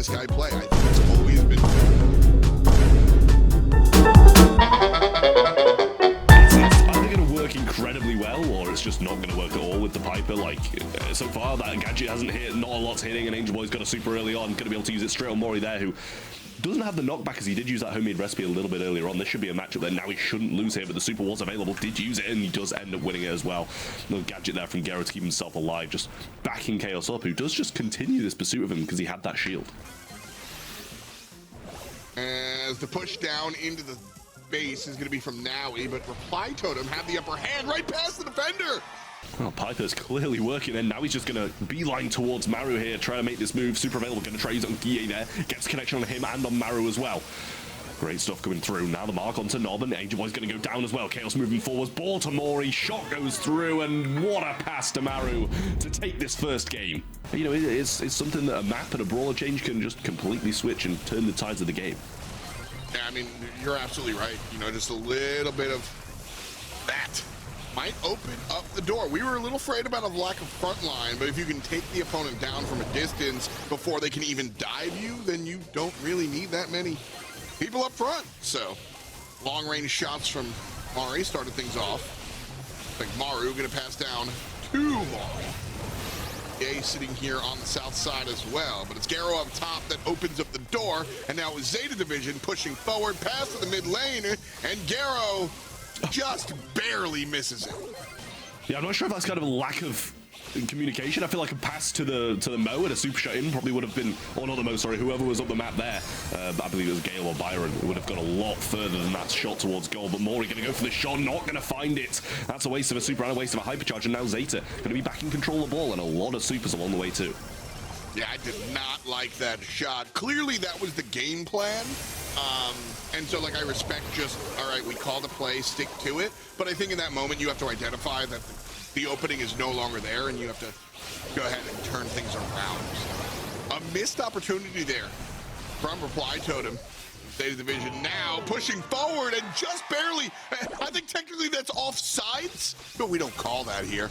this guy play. I think it's always been It's either going to work incredibly well, or it's just not going to work at all with the Piper. Like, so far, that gadget hasn't hit, not a lot's hitting, and Angel Boy's got a super early on, going to be able to use it straight on Mori there, who doesn't have the knockback as he did use that homemade recipe a little bit earlier on. This should be a matchup that now he shouldn't lose here, but the super was available, did use it, and he does end up winning it as well. Little gadget there from Gero to keep himself alive, just backing Chaos up, who does just continue this pursuit of him because he had that shield. as the push down into the base is going to be from Naui, but Reply Totem had the upper hand right past the defender. Well, Piper's clearly working, and now he's just going to beeline towards Maru here, trying to make this move. Super available, going to try use on Guille there. Gets connection on him and on Maru as well. Great stuff coming through. Now the mark onto Nob, and Angel Boy's going to go down as well. Chaos moving forwards. Ball to Mori. Shot goes through, and what a pass to Maru to take this first game. You know, it's something that a map and a brawler change can just completely switch and turn the tides of the game. Yeah, I mean, you're absolutely right. You know, just a little bit of that might open up the door. We were a little afraid about a lack of front line, but if you can take the opponent down from a distance before they can even dive you, then you don't really need that many people up front. So long range shots from Mari started things off. I think Maru gonna pass down to Mari. A sitting here on the south side as well, but it's Gero up top that opens up the door, and now it's Zeta Division pushing forward past to the mid lane, and Gero just barely misses it. Yeah, I'm not sure if that's kind of a lack of communication. I feel like a pass to the Mo and a super shot in probably would have been, or not the Mo, sorry, whoever was up the map there. I believe it was Gale or Byron. It would have gone a lot further than that shot towards goal, but Mori going to go for the shot, not going to find it. That's a waste of a super and a waste of a hypercharge, and now Zeta going to be back in control of the ball, and a lot of supers along the way too. Yeah, I did not like that shot. Clearly that was the game plan. And so, like, I respect just, all right, we called the play, stick to it. But I think in that moment you have to identify that the opening is no longer there, and you have to go ahead and turn things around. A missed opportunity there from Reply Totem. Zeta Division now pushing forward and just barely, I think technically that's offsides, but we don't call that here.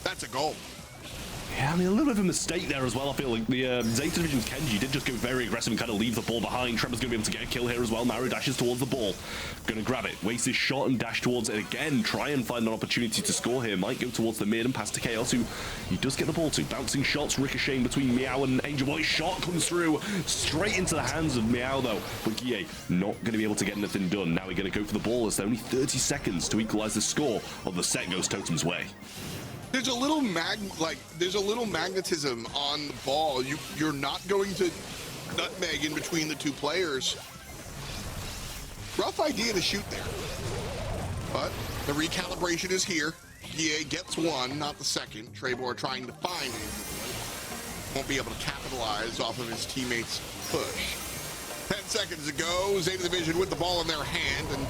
That's a goal. Yeah, I mean, a little bit of a mistake there as well. I feel like the Zeta Division's Kenji did just go very aggressive and kind of leave the ball behind. Trevor's going to be able to get a kill here as well. Maru dashes towards the ball. Going to grab it. Waste his shot and dash towards it again. Try and find an opportunity to score here. Might go towards the mid and pass to Chaos, who he does get the ball to. Bouncing shots, ricocheting between Meow and Angel Boy. Shot comes through straight into the hands of Meow, though. But Guille not going to be able to get anything done. Now we're going to go for the ball as there are only 30 seconds to equalize the score. Of the set goes Totem's way. There's a little there's a little magnetism on the ball. You're not going to nutmeg in between the two players. Rough idea to shoot there, but the recalibration is here. GA gets one, not the second. Trebor trying to find it. Won't be able to capitalize off of his teammates' push. 10 seconds ago, Zeta Division with the ball in their hand, and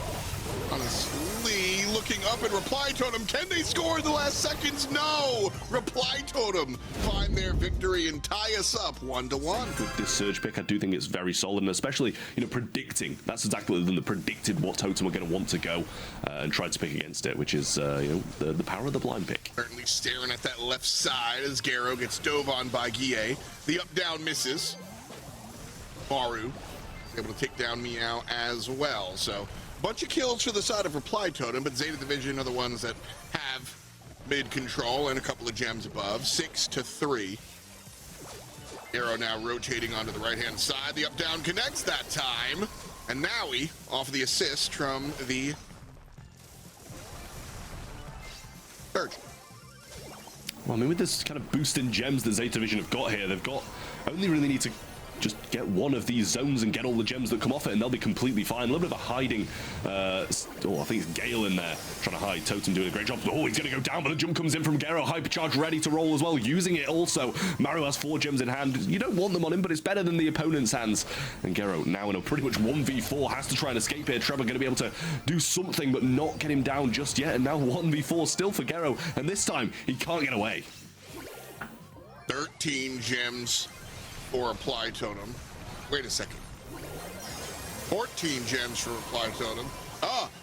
honestly, looking up at Reply Totem. Can they score in the last seconds? No! Reply Totem find their victory and tie us up 1-1. With this surge pick, I do think it's very solid, and especially, you know, predicting. That's exactly what they predicted what Totem were going to want to go and tried to pick against it, which is, you know, the power of the blind pick. Certainly staring at that left side as Gero gets dove on by Guille. The up-down misses. Maru able to take down Meow as well. So, bunch of kills for the side of Reply Totem, but Zeta Division are the ones that have mid control and a couple of gems above. 6-3. Arrow now rotating onto the right-hand side. The up-down connects that time. And Naui off the assist from the Surge. Well, I mean, with this kind of boost in gems that Zeta Division have got here, they've got only really need to just get one of these zones and get all the gems that come off it, and they'll be completely fine. A little bit of a hiding. I think it's Gale in there trying to hide. Totem doing a great job. Oh, he's going to go down, but the jump comes in from Gero. Hypercharge ready to roll as well, using it also. Maru has 4 gems in hand. You don't want them on him, but it's better than the opponent's hands. And Gero now in a pretty much 1v4 has to try and escape here. Trevor going to be able to do something, but not get him down just yet. And now 1v4 still for Gero, and this time he can't get away. 13 gems for Reply Totem. Wait a second. 14 gems for Reply Totem.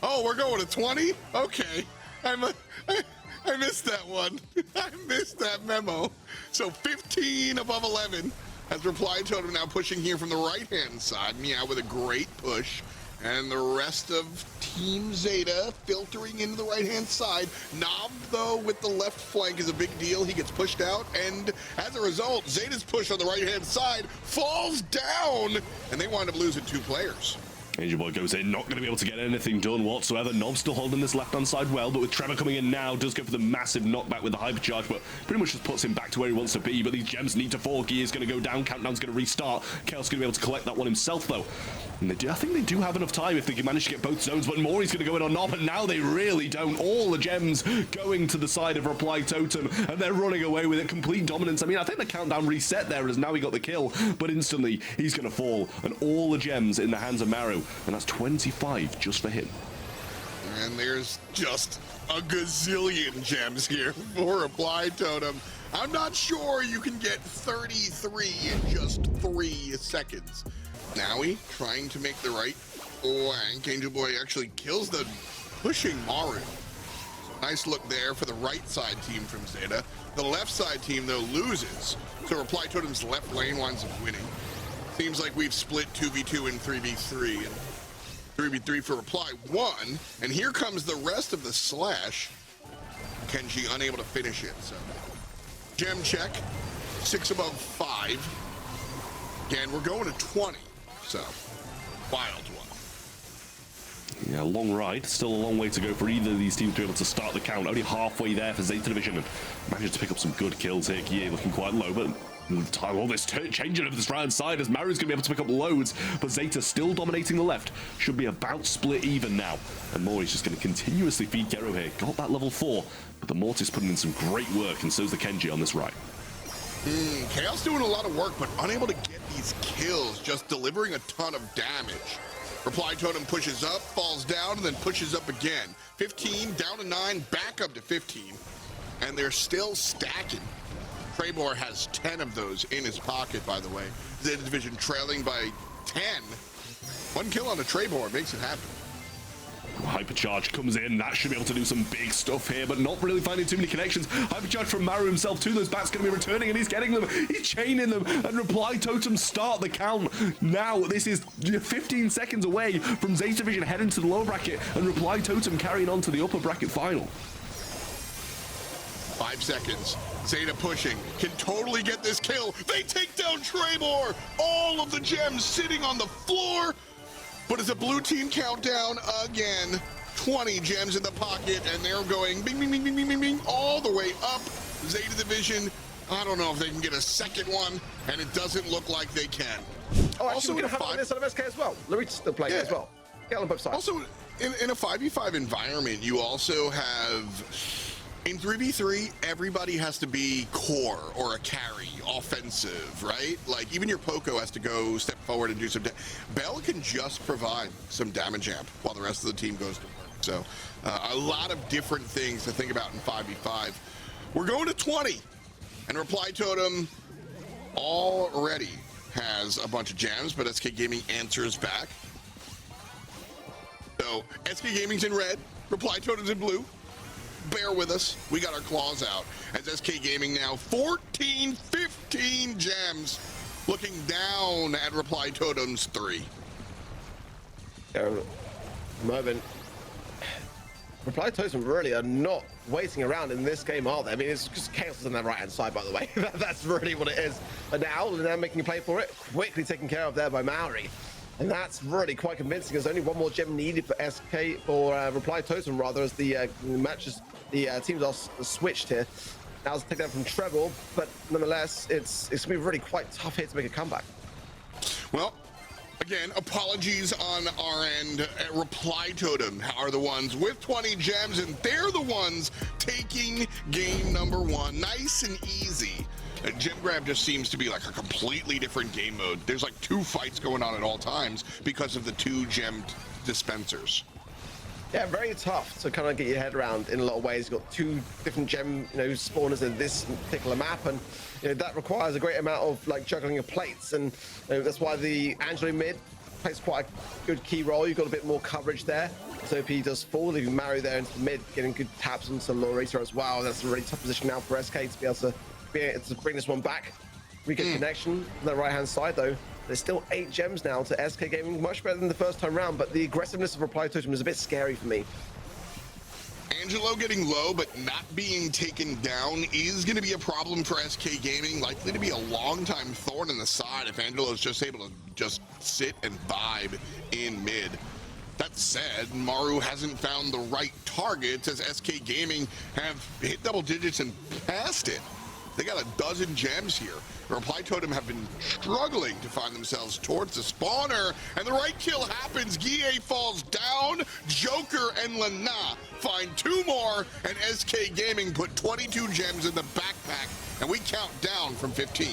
Oh, we're going to 20? Okay. I missed that one. I missed that memo. So 15 above 11 As Reply Totem now pushing here from the right-hand side. Meow with a great push. And the rest of Team Zeta filtering into the right-hand side. Nob, though, with the left flank is a big deal. He gets pushed out, and as a result, Zeta's push on the right-hand side falls down, and they wind up losing 2 players. Angel Boy goes in, not going to be able to get anything done whatsoever. Nob still holding this left-hand side well, but with Trevor coming in now, does go for the massive knockback with the hypercharge, but pretty much just puts him back to where he wants to be. But these gems need to fall. Gear's going to go down, Countdown's going to restart. Chaos going to be able to collect that one himself, though. And I think they do have enough time if they can manage to get both zones, but Mori's going to go in on Nob, and now they really don't. All the gems going to the side of Reply Totem, and they're running away with it. Complete dominance. I mean, I think the countdown reset there as now he got the kill, but instantly he's going to fall, and all the gems in the hands of Maru, and that's 25 just for him. And there's just a gazillion gems here for Reply Totem. I'm not sure you can get 33 in just 3 seconds. Nowy trying to make the right flank. Angel Boy actually kills the pushing Maru. Nice look there for the right side team from Zeta. The left side team, though, loses. So Reply Totem's left lane winds up winning. Seems like we've split 2v2 and 3v3. And 3v3 for Reply 1. And here comes the rest of the Slash. Kenji unable to finish it, so. Gem check. 6 above 5. Again, we're going to 20. So, wild one. Yeah, long ride. Still a long way to go for either of these teams to be able to start the count. Only halfway there for Zeta Division, and manages to pick up some good kills here. Kie looking quite low, but all this changing over this right side as Maru's going to be able to pick up loads, but Zeta still dominating the left. Should be about split even now. And Mori's just going to continuously feed Gero here. Got that level 4, but the Mortis putting in some great work, and so's the Kenji on this right. Chaos doing a lot of work, but unable to get these kills, just delivering a ton of damage. Reply Totem pushes up, falls down, and then pushes up again. 15, down to 9, back up to 15. And they're still stacking. Trebor has 10 of those in his pocket, by the way. Zeta Division trailing by 10. 1 kill on a Trebor makes it happen. Hypercharge comes in. That should be able to do some big stuff here, but not really finding too many connections. Hypercharge from Maru himself too. Those bats going to be returning, and he's getting them. He's chaining them, and Reply Totem start the count. Now, this is 15 seconds away from Zeta Division heading to the lower bracket, and Reply Totem carrying on to the upper bracket final. 5 seconds. Zeta pushing. Can totally get this kill. They take down Trebor. All of the gems sitting on the floor. But it's a blue team countdown again. 20 gems in the pocket, and they're going bing, bing, bing, bing, bing, bing, bing, all the way up. Zeta Division, I don't know if they can get a second one, and it doesn't look like they can. Oh, actually, we're going to have on this on SK as well. Larita's still playing as well. Get on both sides. Also, in a 5v5 environment, you also have... In 3v3, everybody has to be core or a carry, offensive, right? Like, even your Poco has to go step forward and do some... Bell can just provide some damage amp while the rest of the team goes to work. So, a lot of different things to think about in 5v5. We're going to 20, and Reply Totem already has a bunch of gems, but SK Gaming answers back. So, SK Gaming's in red, Reply Totem's in blue. Bear with us, we got our claws out as SK Gaming now 14, 15 gems, looking down at Reply Totem's 3. Moment. Reply Totem really are not waiting around in this game, are they? I mean, it's just Chaos on their right-hand side, by the way. That's really what it is. But now, they're making a play for it, quickly taken care of there by Maori. And that's really quite convincing. There's only one more gem needed for SK, or Reply Totem rather, as the matches, the teams are switched here. Now it's taken down from Trevor, but nonetheless, it's gonna be really quite tough here to make a comeback. Well, again, apologies on our end. Reply Totem are the ones with 20 gems, and they're the ones taking game number 1. Nice and easy. Gem grab just seems to be like a completely different game mode. There's like 2 fights going on at all times because of the 2 gem dispensers. Yeah, very tough to kind of get your head around in a lot of ways. You've got 2 different gem, spawners in this particular map, and that requires a great amount of like juggling of plates, and that's why the Angelo mid plays quite a good key role. You've got a bit more coverage there. So if he does fall, leaving Mario there into the mid, getting good taps onto Larita as well. That's a really tough position now for SK to be able to bring this one back. We get connection on the right-hand side, though. There's still 8 gems now to SK Gaming, much better than the first time round, but the aggressiveness of Reply Totem is a bit scary for me. Angelo getting low but not being taken down is going to be a problem for SK Gaming, likely to be a long-time thorn in the side if Angelo's just able to just sit and vibe in mid. That said, Maru hasn't found the right targets as SK Gaming have hit double digits and passed it. They got a dozen gems here. Reply Totem have been struggling to find themselves towards the spawner, and the right kill happens. Guille falls down. Joker and Lana find 2 more, and SK Gaming put 22 gems in the backpack, and we count down from 15.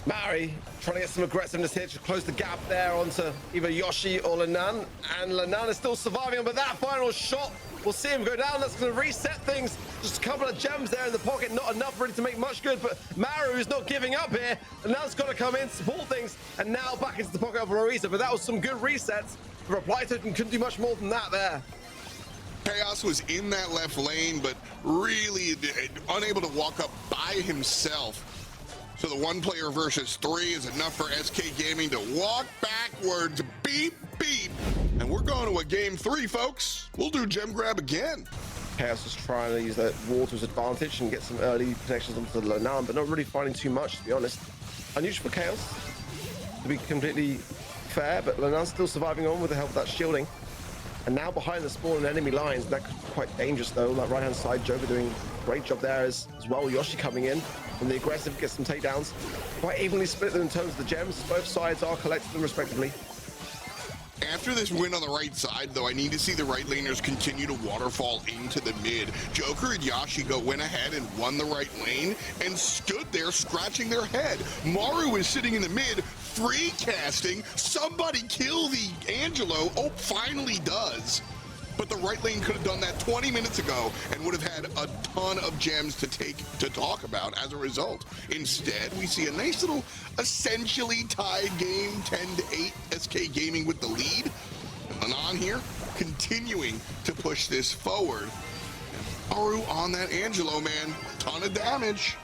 Mari trying to get some aggressiveness here to close the gap there onto either Yoshi or Lanan, and Lanan is still surviving, but that final shot, we'll see him go down. That's going to reset things. Just a couple of gems there in the pocket, not enough really to make much good, but Maru is not giving up here, and now it's got to come in, support things, and now back into the pocket of Larissa, but that was some good resets. Reply Totem couldn't do much more than that there. Chaos was in that left lane, but really unable to walk up by himself. So the 1 player versus 3 is enough for SK Gaming to walk backwards, beep, beep. And we're going to a game 3, folks. We'll do gem grab again. Chaos is trying to use that wall to his advantage and get some early connections onto the Lanan, but not really finding too much, to be honest. Unusual for Chaos, to be completely fair, but Lanan's still surviving on with the help of that shielding. And now behind the spawn and enemy lines, that could be quite dangerous though. That right-hand side, Joker doing a great job there as well. Yoshi coming in from the aggressive, gets some takedowns. Quite evenly split them in terms of the gems. Both sides are collecting them respectively. After this win on the right side, though, I need to see the right laners continue to waterfall into the mid. Joker and Yashigo went ahead and won the right lane and stood there scratching their head. Maru is sitting in the mid, free casting. Somebody kill the Angelo. Oh, finally does. But the right lane could have done that 20 minutes ago and would have had a ton of gems to talk about as a result. Instead, we see a nice little essentially tied game, 10-8, SK Gaming with the lead. And on here, continuing to push this forward. Maru on that Angelo, man. Ton of damage.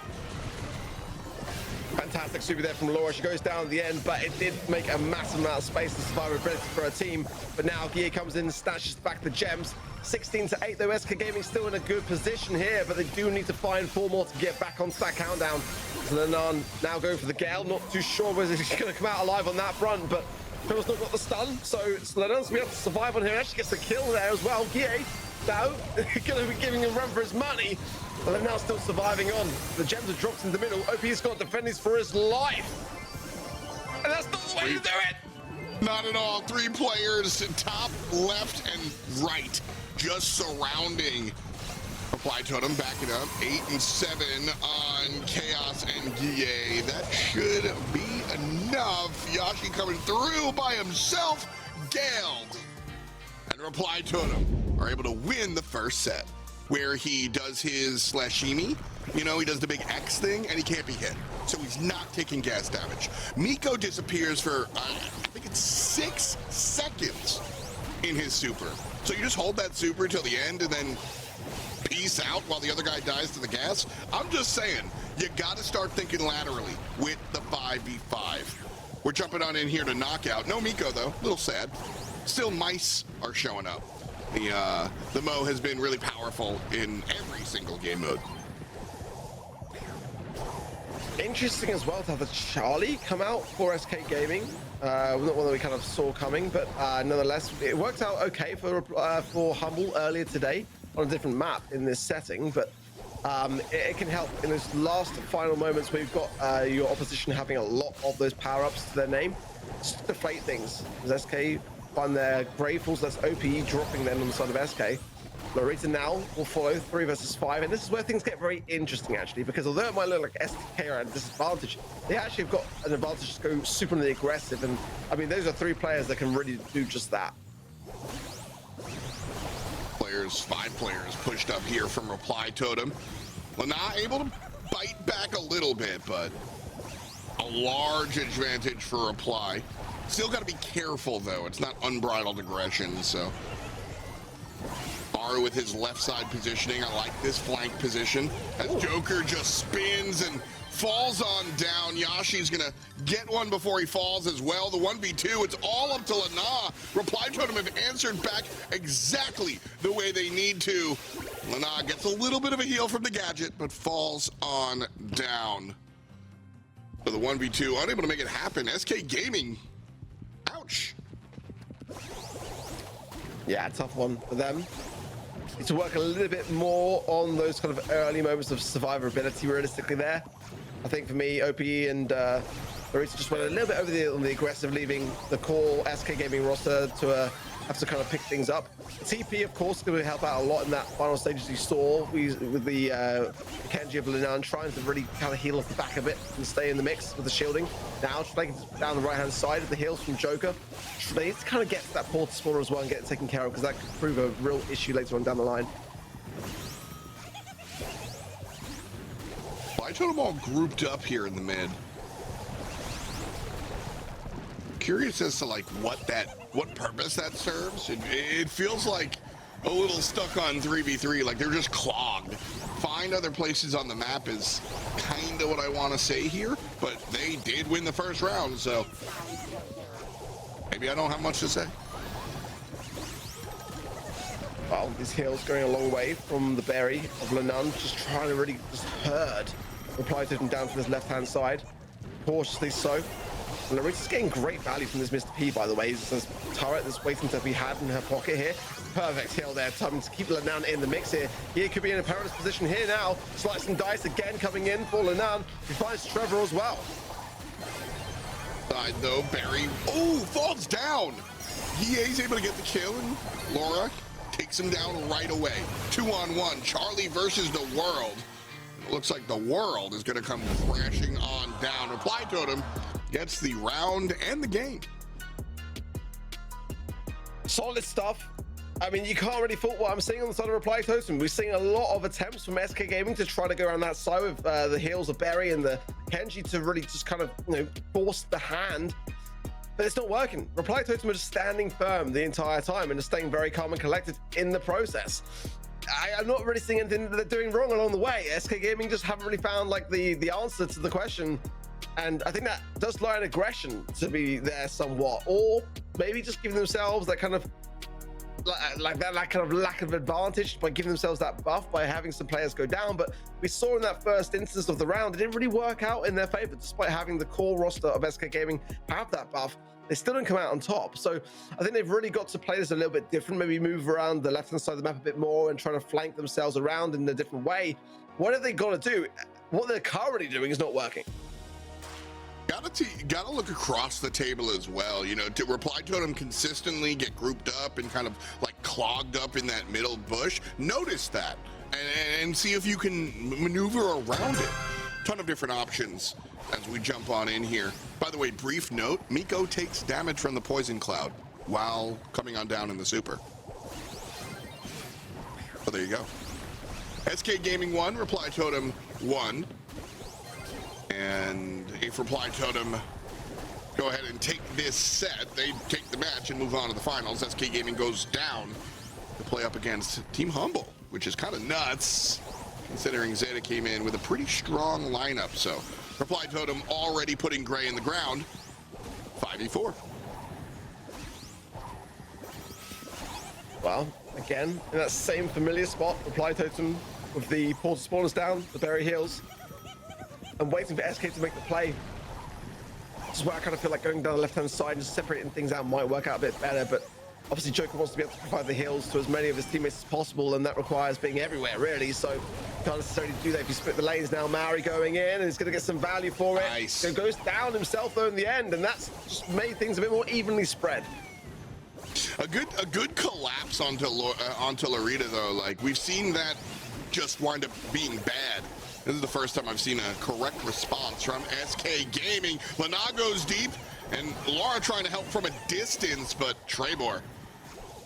Fantastic super there from Laura. She goes down at the end, but it did make a massive amount of space and survivability for her team. But now Guille comes in and snatches back the gems. 16-8 though, SK Gaming still in a good position here, but they do need to find 4 more to get back onto that countdown. So Lanan now going for the Gale. Not too sure whether he's going to come out alive on that front, but Phil's not got the stun, so Lanan's going to be able to survive on here. Actually gets the kill there as well. Guille now going to be giving him a run for his money. But they're now still surviving on. The gems are dropped in the middle. OP's got to defend this for his life. And that's not the way to do it. Not at all. 3 players, top, left, and right, just surrounding Reply Totem. Back it up. 8 and 7 on Chaos and Guille. That should be enough. Yashi coming through by himself. Galed. And Reply Totem are able to win the first set, where he does his slashimi, you know, he does the big X thing, and he can't be hit. So he's not taking gas damage. Miko disappears for, I think it's 6 seconds in his super. So you just hold that super till the end and then peace out while the other guy dies to the gas? I'm just saying, you gotta start thinking laterally with the 5v5. We're jumping on in here to knockout. No Miko though, a little sad. Still mice are showing up. The Mo has been really powerful in every single game mode. Interesting as well to have the Charlie come out for SK Gaming. Not one that we kind of saw coming, but nonetheless, it worked out okay for Humble earlier today on a different map in this setting, but it can help in those last final moments where you've got your opposition having a lot of those power-ups to their name. Just deflate things. As SK find their Gravefuls, that's OPE dropping them on the side of SK. Larissa now will follow 3 versus 5, and this is where things get very interesting actually, because although it might look like SK are at a disadvantage, they actually have got an advantage to go super aggressive, and I mean those are 3 players that can really do just that. 5 players pushed up here from Reply Totem. Lana able to bite back a little bit, but a large advantage for Reply. Still got to be careful though, it's not unbridled aggression, so Maru with his left side positioning. I like this flank position as Joker just spins and falls on down. Yashi's gonna get one before he falls as well. The 1v2, it's all up to Lana. Reply Totem have answered back exactly the way they need to. Lana gets a little bit of a heal from the gadget, but falls on down. So the 1v2, unable to make it happen. SK Gaming, ouch. Yeah, tough one for them. Need to work a little bit more on those kind of early moments of survivability realistically there. I think for me, OPE and Marisa just went a little bit over on the aggressive, leaving the core SK Gaming roster to have to kind of pick things up. TP, of course, going to help out a lot in that final stage, as you saw with the Kenji of Linan trying to really kind of heal off the back of it and stay in the mix with the shielding. Now, taking down the right-hand side of the heals from Joker. They need to kind of get to that portal spawner as well and get it taken care of, because that could prove a real issue later on down the line. I told them all grouped up here in the mid. Curious as to like what purpose that serves. It feels like a little stuck on 3v3, like they're just clogged. Find other places on the map is kind of what I want to say here, but they did win the first round, so maybe I don't have much to say. Well, these heals going a long way from the berry of Linan, just trying to really just herd Reply Totem down to his left-hand side, cautiously so. And Larisa's getting great value from this Mr. P, by the way. This turret that's waiting to be had in her pocket here. Perfect heal there, time to keep Linan in the mix here. He could be in a perilous position here now. Slice and dice again coming in for Linan. He finds Trevor as well. Side though, Barry, falls down. He's able to get the kill, and Laura takes him down right away. 2-on-1, Charlie versus the world. It looks like the world is going to come crashing on down. Reply Totem gets the round and the game. Solid stuff. I mean, you can't really fault what I'm seeing on the side of Reply Totem. We're seeing a lot of attempts from SK Gaming to try to go around that side with the heals of Barry and the Kenji to really just kind of, force the hand. But it's not working. Reply Totem are just standing firm the entire time and just staying very calm and collected in the process. I'm not really seeing anything that they're doing wrong along the way. SK Gaming just haven't really found like the answer to the question. And I think that does lie in aggression to be there somewhat, or maybe just giving themselves that kind of that kind of lack of advantage by giving themselves that buff by having some players go down. But we saw in that first instance of the round, it didn't really work out in their favor, despite having the core roster of SK Gaming have that buff. They still didn't come out on top. So I think they've really got to play this a little bit different, maybe move around the left-hand side of the map a bit more and try to flank themselves around in a different way. What have they got to do? What they're currently doing is not working. Gotta look across the table as well, to Reply Totem consistently get grouped up and kind of like clogged up in that middle bush. Notice that and see if you can maneuver around it. Ton of different options as we jump on in here. By the way, brief note, Miko takes damage from the poison cloud while coming on down in the super. Oh, there you go. SK Gaming 1, Reply Totem 1. And if Reply Totem go ahead and take this set, they take the match and move on to the finals. SK Gaming goes down to play up against Team Humble, which is kind of nuts, considering Zeta came in with a pretty strong lineup. So Reply Totem already putting Gray in the ground. 5v4. Well, again, in that same familiar spot, Reply Totem with the portal spawners down, the berry heals. I'm waiting for SK to make the play. This is where I kind of feel like going down the left-hand side and just separating things out might work out a bit better, but obviously Joker wants to be able to provide the heals to as many of his teammates as possible, and that requires being everywhere, really, so you can't necessarily do that if you split the lanes now. Maori going in, and he's going to get some value for it. Nice. So goes down himself, though, in the end, and that's just made things a bit more evenly spread. A good collapse onto Larita, though. Like, we've seen that just wind up being bad. This is the first time I've seen a correct response from SK Gaming. Lana goes deep, and Laura trying to help from a distance, but Trebor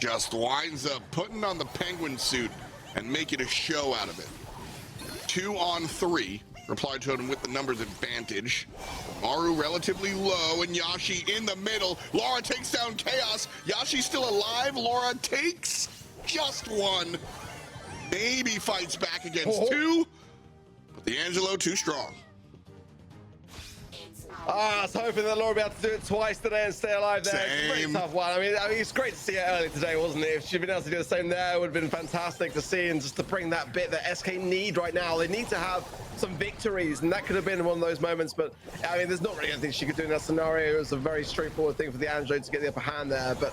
just winds up putting on the penguin suit and making a show out of it. 2-on-3. Reply Totem with the numbers advantage. Maru relatively low, and Yashi in the middle. Laura takes down Chaos. Yashi still alive. Laura takes just one. maybe fights back against two, but the Angelo too strong. I was hoping that Laura would be able to do it twice today and stay alive there. It's a pretty Same. tough one. I mean, it's great to see it early today, wasn't it? If she'd been able to do the same there, it would have been fantastic to see, and just to bring that bit that SK need right now. They need to have some victories, and that could have been one of those moments, but I mean, there's not really anything she could do in that scenario. It was a very straightforward thing for the Angelo to get the upper hand there, but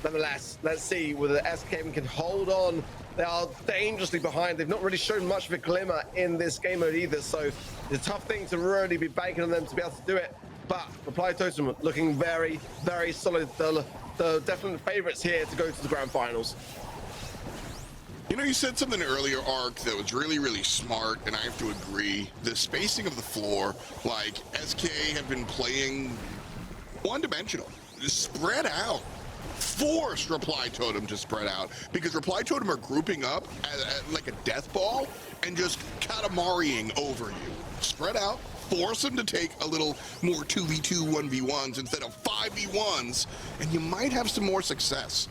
nonetheless, let's see whether SK can hold on. They are dangerously behind. They've not really shown much of a glimmer in this game mode either, so it's a tough thing to really be banking on them to be able to do it. But Reply Totem looking very, very solid. The definite favorites here to go to the grand finals. You know, you said something earlier, Ark, that was really, really smart, and I have to agree. The spacing of the floor, like SK have been playing one-dimensional, spread out. Forced Reply Totem to spread out because Reply Totem are grouping up like a death ball and just Katamariing over you. Spread out, force them to take a little more 2v2 1v1s instead of 5v1s, and you might have some more success.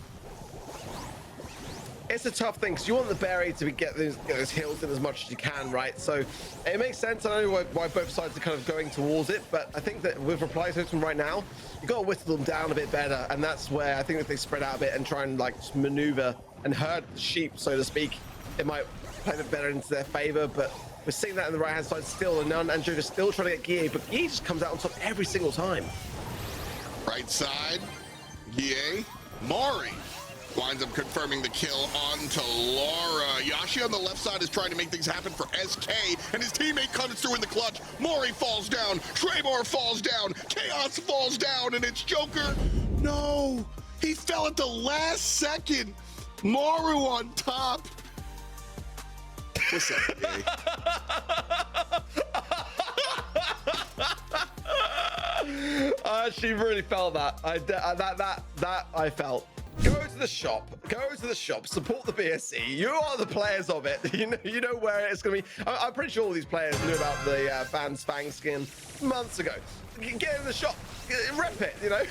It's a tough thing because you want the berry to get those hills in as much as you can, right? So it makes sense. I know why both sides are kind of going towards it, but I think that with Reply Totem right now, you got to whittle them down a bit better, and that's where I think if they spread out a bit and try and like just maneuver and herd the sheep, so to speak, it might play a bit better into their favor. But we're seeing that on the right hand side still, and Angelica's still trying to get Guille, but Guille just comes out on top every single time. Right side, Guille, Mari winds up confirming the kill onto Laura. Yashi on the left side is trying to make things happen for SK, and his teammate comes through in the clutch. Mori falls down, Tremor falls down, Chaos falls down, and it's Joker. No, he fell at the last second. Maru on top. What's up, Guille? She really felt that. That I felt. Go to the shop. Go to the shop. Support the BSC. You are the players of it. You know where it's going to be. I'm pretty sure all these players knew about the Vans Fang skin months ago. Get in the shop. Rep it. You know.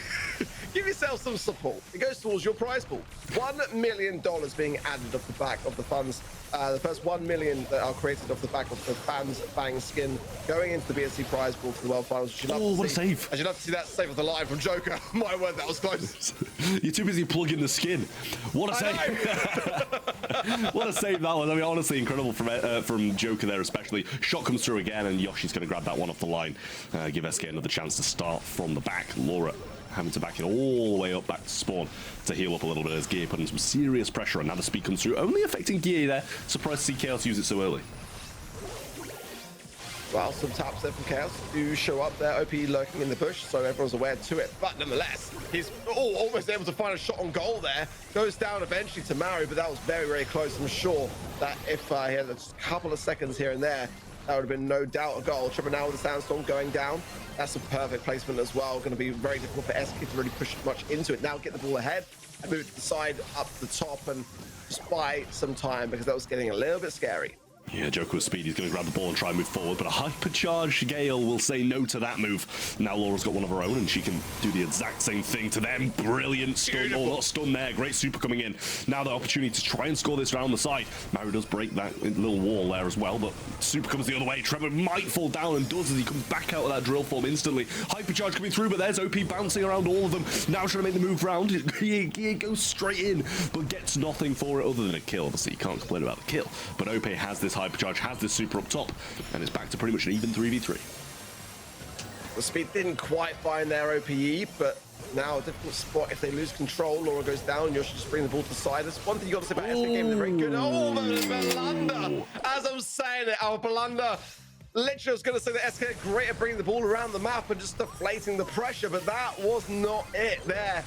Give yourself some support. It goes towards your prize pool. $1 million being added off the back of the funds. The first 1 million that are created off the back of the Fans Fang skin going into the BSC prize pool for the World Finals. Oh, what a save. I should love to see that save of the line from Joker. My word, that was close. You're too busy plugging the skin. What a save. What a save that was. I mean, honestly, incredible from Joker there, especially. Shot comes through again, and Yoshi's going to grab that one off the line. Give SK another chance to start from the back. Laura having to back it all the way up back to spawn to heal up a little bit as Guille putting some serious pressure, and now the speed comes through, only affecting Guille there. Surprised to see Chaos use it so early. Well, some taps there from Chaos do show up there, OP lurking in the bush, so everyone's aware to it. But nonetheless, he's almost able to find a shot on goal there. Goes down eventually to Maru, but that was very, very close. I'm sure that if he had just a couple of seconds here and there, that would have been no doubt a goal. Trevor now with the Sandstorm going down. That's a perfect placement as well. Going to be very difficult for SK to really push much into it. Now get the ball ahead and move it to the side, up the top, and just buy some time because that was getting a little bit scary. Yeah, Joker with speed. He's going to grab the ball and try and move forward, but a hypercharged Gale will say no to that move. Now Laura's got one of her own, and she can do the exact same thing to them. Brilliant stun. Oh, not stun there. Great super coming in. Now the opportunity to try and score this round the side. Maru does break that little wall there as well, but super comes the other way. Trevor might fall down and does as he comes back out of that drill form instantly. Hypercharge coming through, but there's OP bouncing around all of them. Now trying to make the move round. He goes straight in, but gets nothing for it other than a kill. Obviously, you can't complain about the kill, but OP has this hypercharge, has this super up top, and it's back to pretty much an even 3v3. The speed didn't quite find their OPE, but now a difficult spot if they lose control. Laura goes down, Yoshi just bring the ball to the side. There's one thing you got to say about SK game, they're very good. Oh, Belanda! As I'm saying it, our Belanda literally was going to say that SK are great at bringing the ball around the map and just deflating the pressure, but that was not it there,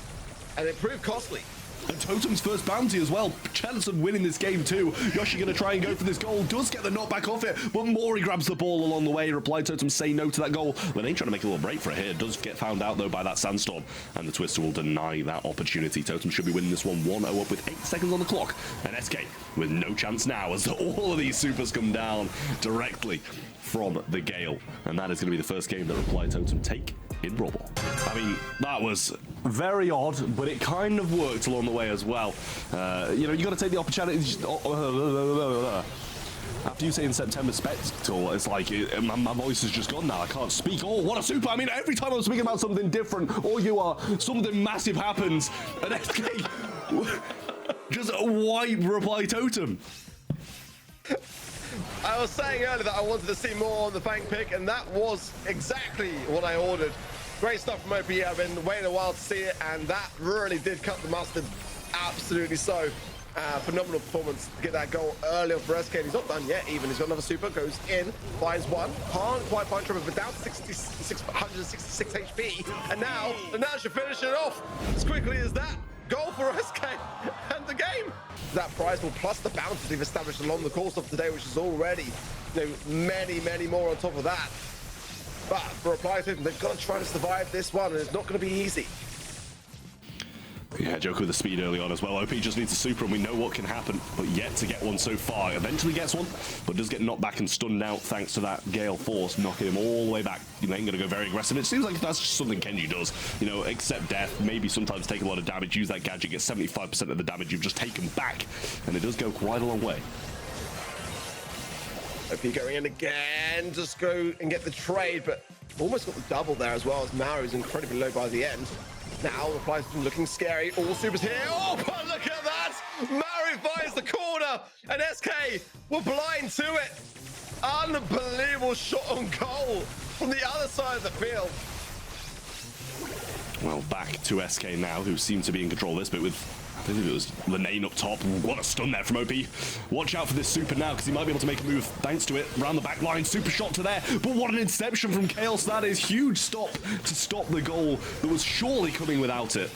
and it proved costly. And Totem's first bounty as well. Chance of winning this game too. Yoshi going to try and go for this goal. Does get the knockback off it, but Mori grabs the ball along the way. Reply Totem say no to that goal. Lane trying to make a little break for it here. Does get found out though by that Sandstorm, and the Twister will deny that opportunity. Totem should be winning this one 1-0 up with 8 seconds on the clock. And SK with no chance now as all of these supers come down directly from the Gale. And that is going to be the first game that Reply Totem take in Brawl Ball. I mean, that was very odd, but it kind of worked along the way as well. You know, you got to take the opportunity. After you say in September spectacle, it's like my voice has just gone now. I can't speak. Oh, what a super! I mean, every time I'm speaking about something different, or you are, something massive happens, and SK just wipe Reply Totem. I was saying earlier that I wanted to see more on the Fang pick, and that was exactly what I ordered. Great stuff from OP. I've been waiting a while to see it, and that really did cut the mustard. Absolutely so. Phenomenal performance to get that goal earlier for SK. He's not done yet even. He's got another super, goes in, finds one, can't quite find Trevor, but down to 166 HP. And now should finish it off as quickly as that. Goal for SK and the game. That prize will plus the bounties they've established along the course of today, which is already, you know, many more on top of that. But for Reply Totem, they've got to try to survive this one, and it's not going to be easy. Yeah, Joker with the speed early on as well. OP just needs a super and we know what can happen, but yet to get one so far. Eventually gets one, but does get knocked back and stunned out thanks to that Gale Force, knocking him all the way back. You know, ain't gonna go very aggressive. It seems like that's just something Kenji does. You know, accept death, maybe sometimes take a lot of damage, use that gadget, get 75% of the damage you've just taken back, and it does go quite a long way. OP going in again, just go and get the trade, but almost got the double there as well, as Maru's incredibly low by the end. Now, Reply Totem looking scary. All supers here. Oh, but look at that! Maru finds the corner, and SK were blind to it. Unbelievable shot on goal from the other side of the field. Well, back to SK now, who seem to be in control of this bit with, I believe it was Lenane up top. What a stun there from OP. Watch out for this super now, because he might be able to make a move thanks to it. Around the back line, super shot to there. But what an inception from Chaos. That is huge stop to stop the goal that was surely coming without it.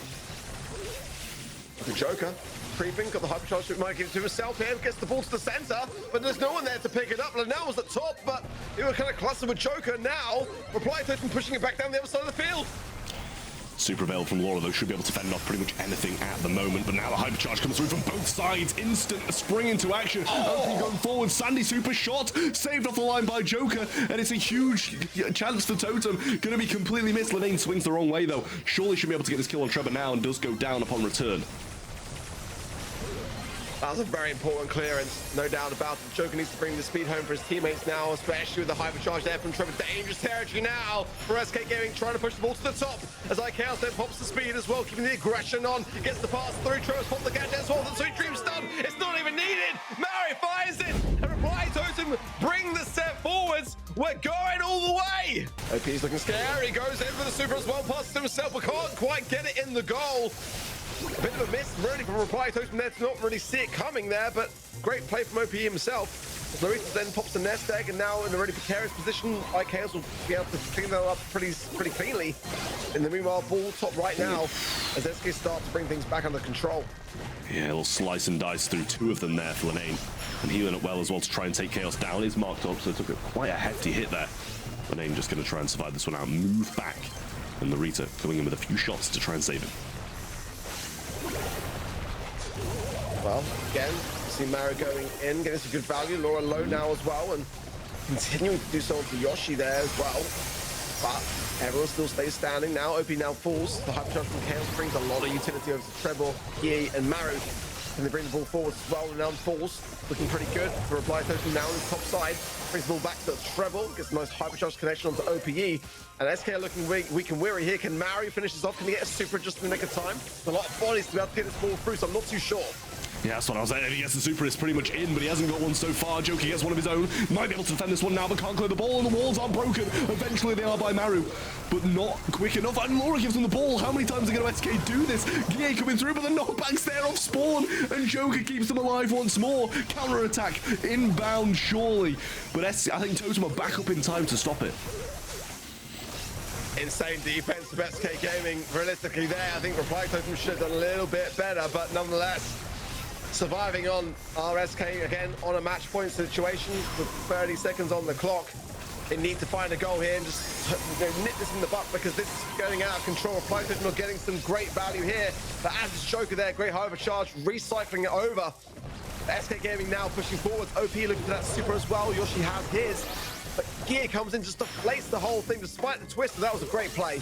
The Joker creeping, got the hypercharge, so it might give it to himself here, gets the ball to the center, but there's no one there to pick it up. Lanel was at top, but they were kind of clustered with Joker. Now, Reply Totem pushing it back down the other side of the field. Super Veil from Laura, though, should be able to fend off pretty much anything at the moment. But now the hypercharge comes through from both sides. Instant spring into action. OP going forward. Sandy super shot. Saved off the line by Joker. And it's a huge chance for Totem. Going to be completely missed. Lenane swings the wrong way, though. Surely should be able to get this kill on Trevor now and does go down upon return. That was a very important clearance, no doubt about it. Joker needs to bring the speed home for his teammates now, especially with the hypercharge there from Trevor. Dangerous territory now for SK Gaming, trying to push the ball to the top as IKaos then pops the speed as well, keeping the aggression on, gets the pass through. Trevor's popped the gadget as well. The Sweet Dream stun, it's not even needed. Mary finds it, and Reply Totem bring the set forwards. We're going all the way. OP's looking scary, goes in for the super as well, passes to himself, but can't quite get it in the goal. A bit of a miss, really, from Reply Totem there to not really see it coming there, but great play from OP himself. As Lorita then pops the nest egg, and now in a really precarious position, IKaos will be able to clean that up pretty cleanly. In the meanwhile, ball top right now, as SK start to bring things back under control. Yeah, a little slice and dice through two of them there for Lenane. And healing it well as well to try and take Chaos down. He's marked up, so it took quite a hefty hit there. Lenane just going to try and survive this one out, move back. And Lorita coming in with a few shots to try and save him. Well, again, you see Mara going in, getting some good value. Laura low now as well, and continuing to do so onto Yoshi there as well. But everyone still stays standing now. OP now falls. The hypercharge from Chaos brings a lot of utility over to Treble, Yi, and Maru. And they bring the ball forward as well, and now falls. Looking pretty good for Reply Totem now on the top side. Brings the ball back to Treble, gets a nice hypercharge connection onto OPE. And SK are looking weak and weary here. Can Maru finish this off? Can he get a super just in the nick of time? A lot of bodies to be able to get this ball through, so I'm not too sure. Yeah, that's what I was saying. If he gets the super, it's pretty much in, but he hasn't got one so far. Joker gets one of his own. Might be able to defend this one now, but can't clear the ball, and the walls are broken. Eventually, they are by Maru, but not quick enough. And Laura gives him the ball. How many times are going to SK do this? Gie coming through, but the knockback's there off spawn, and Joker keeps them alive once more. Counter-attack, inbound, surely. But I think Totem are back up in time to stop it. Insane defense from SK Gaming. Realistically there, I think Reply Totem should have done a little bit better, but nonetheless, surviving on RSK again on a match point situation with 30 seconds on the clock. They need to find a goal here and just nip this in the butt, because this is going out of control. Reply Totem are getting some great value here, but as this Joker there, great hypercharge, recycling it over. SK Gaming now pushing forward. OP looking for that super as well. Yoshi has his. But Gear comes in just to place the whole thing despite the twist, and that was a great play.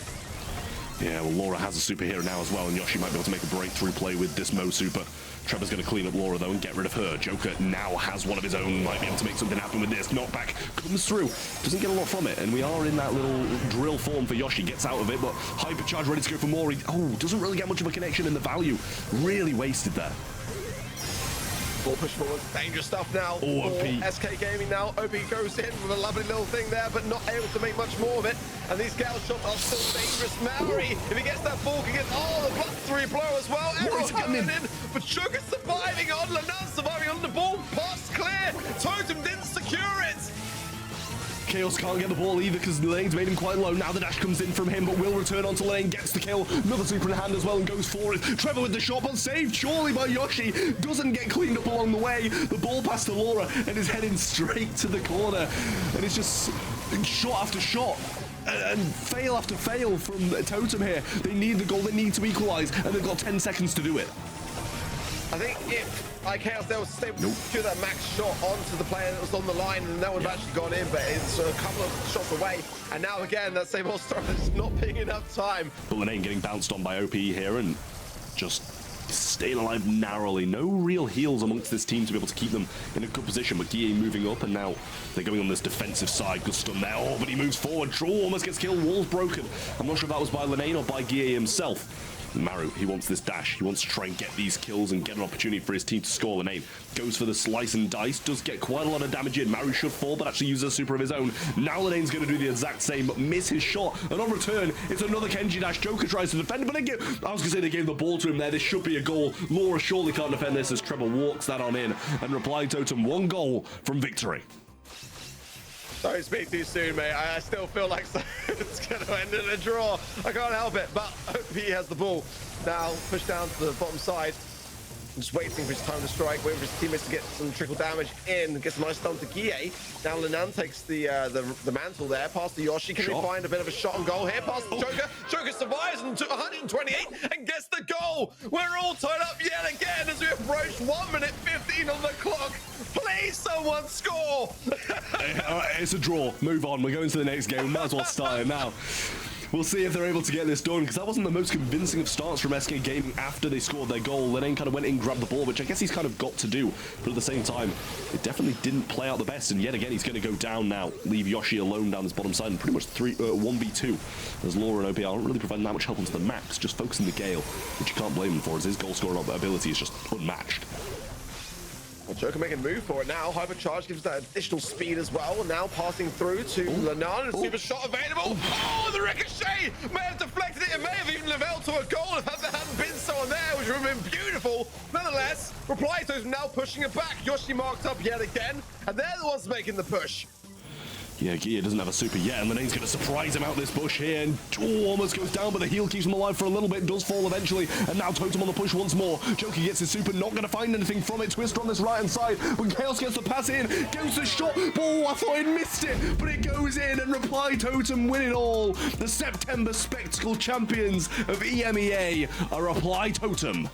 Yeah, well, Laura has a super here now as well, and Yoshi might be able to make a breakthrough play with this Mo super. Trevor's going to clean up Laura, though, and get rid of her. Joker now has one of his own, might be able to make something happen with this. Knockback comes through, doesn't get a lot from it, and we are in that little drill form for Yoshi. Gets out of it, but Hypercharge ready to go for more. Doesn't really get much of a connection in the value. Really wasted there. Ball push forward, dangerous stuff now. Oh, OP. SK Gaming now. OP goes in with a lovely little thing there, but not able to make much more of it. And these Gale shots are still dangerous. Maori, if he gets that ball, can get the plus 3 blow as well. Everyone's going in, but Sugar surviving on, Lenan surviving on the ball. Pass clear. Totem didn't secure it. Chaos can't get the ball either because Lane's made him quite low. Now the dash comes in from him, but will return onto Lane, gets the kill. Another super in hand as well and goes for it. Trevor with the shot, but saved surely by Yoshi. Doesn't get cleaned up along the way. The ball pass to Laura and is heading straight to the corner. And it's just shot after shot. And fail after fail from Totem here. They need the goal, they need to equalize, and they've got 10 seconds to do it. I think if Chaos there was able to secure that max shot onto the player that was on the line, and that would have actually gone in, but it's a couple of shots away. And now again, that same old story is not being enough time. But Lane getting bounced on by OP here and just staying alive narrowly. No real heals amongst this team to be able to keep them in a good position, but Guille moving up, and now they're going on this defensive side. Good stun there. Oh, but he moves forward. Draw almost gets killed. Wall's broken. I'm not sure if that was by Lane or by Guille himself. Maru, he wants this dash. He wants to try and get these kills and get an opportunity for his team to score. Lane goes for the slice and dice, does get quite a lot of damage in. Maru should fall, but actually uses a super of his own. Now Lane's going to do the exact same, but miss his shot. And on return, it's another Kenji dash. Joker tries to defend it, but I was going to say they gave the ball to him there. This should be a goal. Laura surely can't defend this as Trevor walks that on in. And Reply Totem, 1 goal from victory. Don't speak too soon, mate. I still feel like it's going to end in a draw. I can't help it, but OP has the ball. Now push down to the bottom side. Just waiting for his time to strike, waiting for his teammates to get some trickle damage in. Gets a nice stun to Guille. Now Lenan takes the mantle there. Past the Yoshi. Can he find a bit of a shot on goal here? Past the Joker. Joker survives and 128 and gets the goal. We're all tied up yet again as we approach 1 minute 15 on the clock. Please, someone score. It's a draw. Move on. We're going to the next game. We might as well start it now. We'll see if they're able to get this done, because that wasn't the most convincing of starts from SK Gaming after they scored their goal. Lane kind of went in, grabbed the ball, which I guess he's kind of got to do. But at the same time, it definitely didn't play out the best. And yet again, he's going to go down now. Leave Yoshi alone down this bottom side and pretty much 1v2. As Laura and OP aren't really providing that much help onto the max, just focusing the Gale, which you can't blame him for, as his goal scoring ability is just unmatched. Well, Joker making a move for it now. Hypercharge gives that additional speed as well. And now passing through to Lenan. A super shot available. Oh, the ricochet! May have deflected it. It may have even leveled to a goal if that hadn't been so on there, which would have been beautiful. Nonetheless, Reply Totem now pushing it back. Yoshi marked up yet again. And they're the ones making the push. Yeah, Gia doesn't have a super yet, and Lane's going to surprise him out this bush here, and almost goes down, but the heal keeps him alive for a little bit, does fall eventually, and now Totem on the push once more. Joker gets his super, not going to find anything from it. Twister on this right-hand side, but Chaos gets the pass in, goes the shot. Oh, I thought he'd missed it, but it goes in, and Reply Totem win it all. The September Spectacle champions of EMEA are Reply Totem.